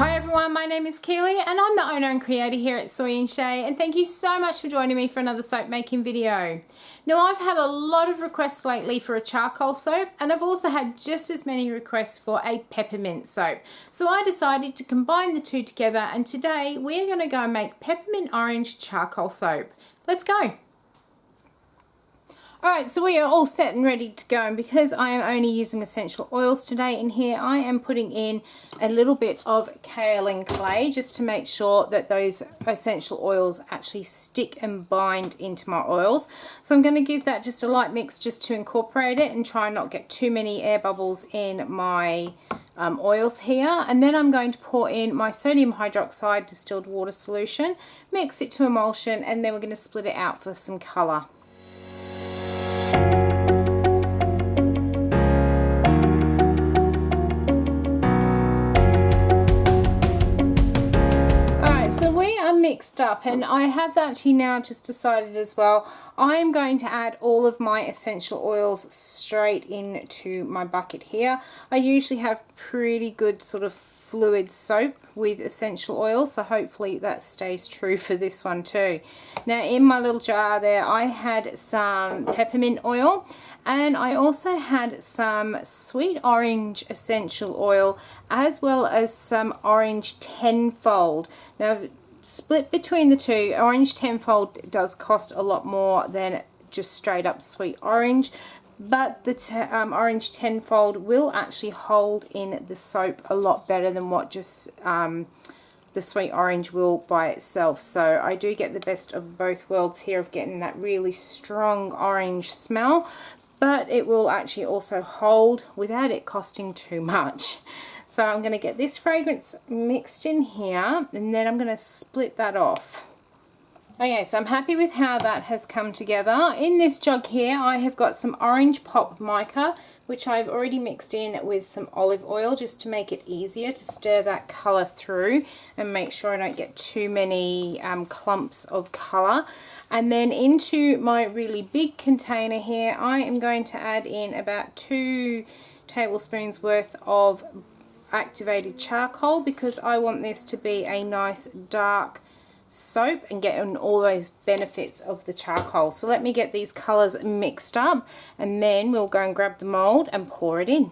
Hi everyone, my name is Keely and I'm the owner and creator here at Soy and Shea, and thank you so much for joining me for another soap making video. Now I've had a lot of requests lately for a charcoal soap, and I've also had just as many requests for a peppermint soap. So I decided to combine the two together, and today we're going to go and make peppermint orange charcoal soap. Let's go! Alright, so we are all set and ready to go, and because I am only using essential oils today in here, I am putting in a little bit of kaolin clay just to make sure that those essential oils actually stick and bind into my oils. So I'm going to give that just a light mix just to incorporate it and try and not get too many air bubbles in my oils here. And then I'm going to pour in my sodium hydroxide distilled water solution, mix it to emulsion, and then we're going to split it out for some colour. Mixed up, and I have actually now just decided as well I'm going to add all of my essential oils straight into my bucket here. I usually have pretty good sort of fluid soap with essential oils, so hopefully that stays true for this one too. Now in my little jar there I had some peppermint oil, and I also had some sweet orange essential oil as well as some orange tenfold. Now split between the two, orange tenfold does cost a lot more than just straight up sweet orange, but the orange tenfold will actually hold in the soap a lot better than what just the sweet orange will by itself. So I do get the best of both worlds here of getting that really strong orange smell, but it will actually also hold without it costing too much. So I'm going to get this fragrance mixed in here, and then I'm going to split that off. Okay, so I'm happy with how that has come together. In this jug here I have got some orange pop mica, which I've already mixed in with some olive oil just to make it easier to stir that colour through and make sure I don't get too many clumps of colour. And then into my really big container here I am going to add in about 2 tablespoons worth of activated charcoal, because I want this to be a nice dark soap and get all those benefits of the charcoal. So let me get these colours mixed up, and then we'll go and grab the mould and pour it in.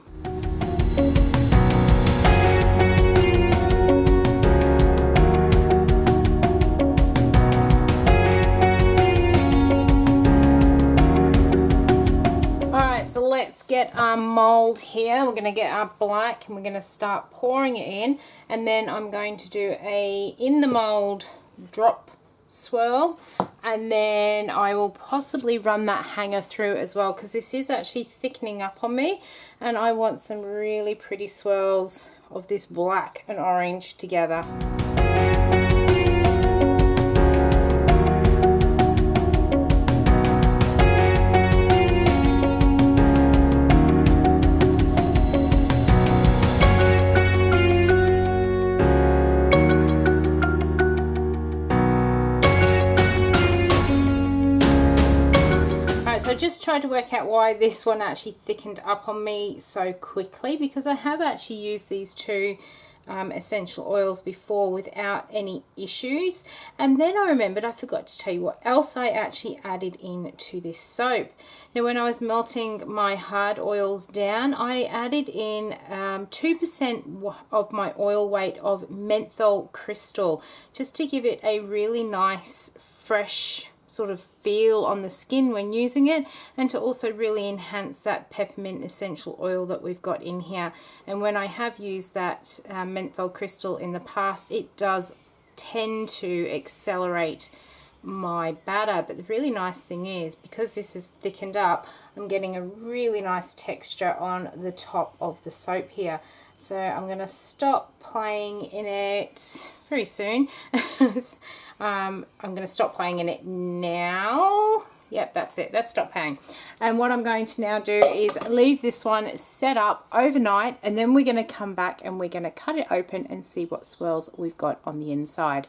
Let's get our mold here. We're going to get our black and we're going to start pouring it in, and then I'm going to do a in the mold drop swirl, and then I will possibly run that hanger through as well, because this is actually thickening up on me and I want some really pretty swirls of this black and orange together. So just tried to work out why this one actually thickened up on me so quickly, because I have actually used these two essential oils before without any issues. And then I remembered I forgot to tell you what else I actually added into this soap. Now when I was melting my hard oils down, I added in 2% of my oil weight of menthol crystal, just to give it a really nice fresh sort of feel on the skin when using it, and to also really enhance that peppermint essential oil that we've got in here. And when I have used that menthol crystal in the past, it does tend to accelerate my batter. But the really nice thing is, because this is thickened up, I'm getting a really nice texture on the top of the soap here. So I'm going to stop playing in it very soon. I'm going to stop playing in it now. Yep, that's it. Let's stop playing. And what I'm going to now do is leave this one set up overnight, and then we're going to come back and we're going to cut it open and see what swirls we've got on the inside.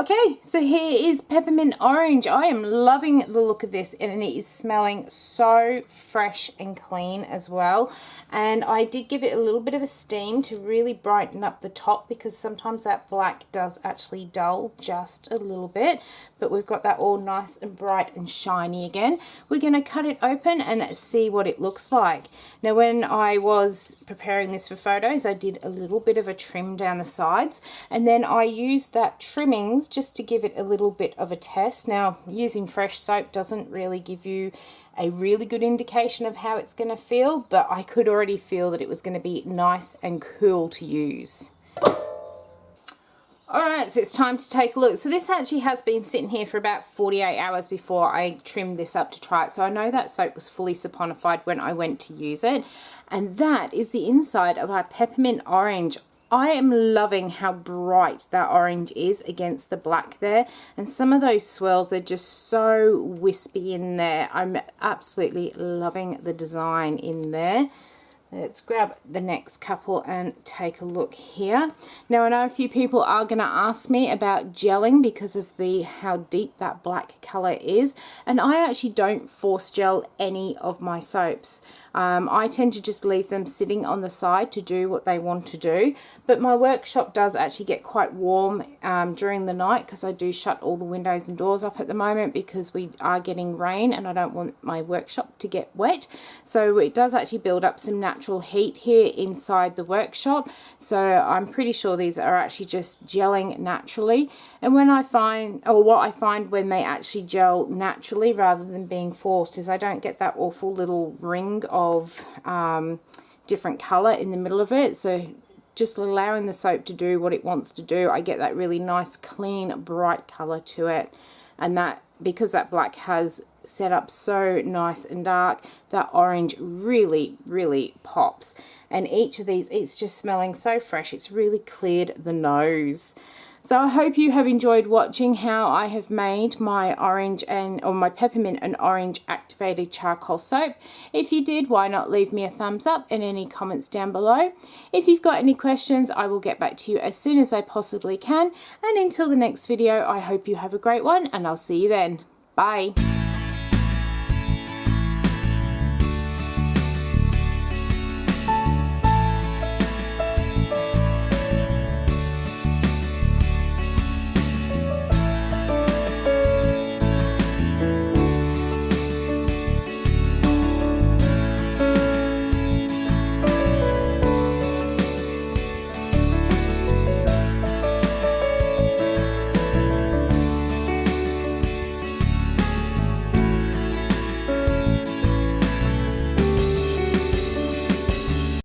Okay, so here is Peppermint Orange. I am loving the look of this, and it is smelling so fresh and clean as well. And I did give it a little bit of a steam to really brighten up the top, because sometimes that black does actually dull just a little bit. But we've got that all nice and bright and shiny again. We're going to cut it open and see what it looks like. Now, when I was preparing this for photos, I did a little bit of a trim down the sides, and then I used that trimmings just to give it a little bit of a test. Now, using fresh soap doesn't really give you a really good indication of how it's going to feel, but I could already feel that it was going to be nice and cool to use. Alright, so it's time to take a look. So this actually has been sitting here for about 48 hours before I trimmed this up to try it. So I know that soap was fully saponified when I went to use it. And that is the inside of our Peppermint Orange. I am loving how bright that orange is against the black there. And some of those swirls, they're just so wispy in there. I'm absolutely loving the design in there. Let's grab the next couple and take a look here. Now, I know a few people are going to ask me about gelling because of how deep that black color is, and I actually don't force gel any of my soaps. I tend to just leave them sitting on the side to do what they want to do, but my workshop does actually get quite warm during the night, because I do shut all the windows and doors up at the moment because we are getting rain and I don't want my workshop to get wet. So it does actually build up some natural heat here inside the workshop. So I'm pretty sure these are actually just gelling naturally. And when I find, or what I find when they actually gel naturally rather than being forced, is I don't get that awful little ring of different color in the middle of it. So just allowing the soap to do what it wants to do, I get that really nice, clean, bright color to it. And that, because that black has set up so nice and dark, that orange really, really pops. And each of these, it's just smelling so fresh. It's really cleared the nose. So I hope you have enjoyed watching how I have made my my peppermint and orange activated charcoal soap. If you did, why not leave me a thumbs up and any comments down below. If you've got any questions, I will get back to you as soon as I possibly can. And until the next video, I hope you have a great one, and I'll see you then. Bye.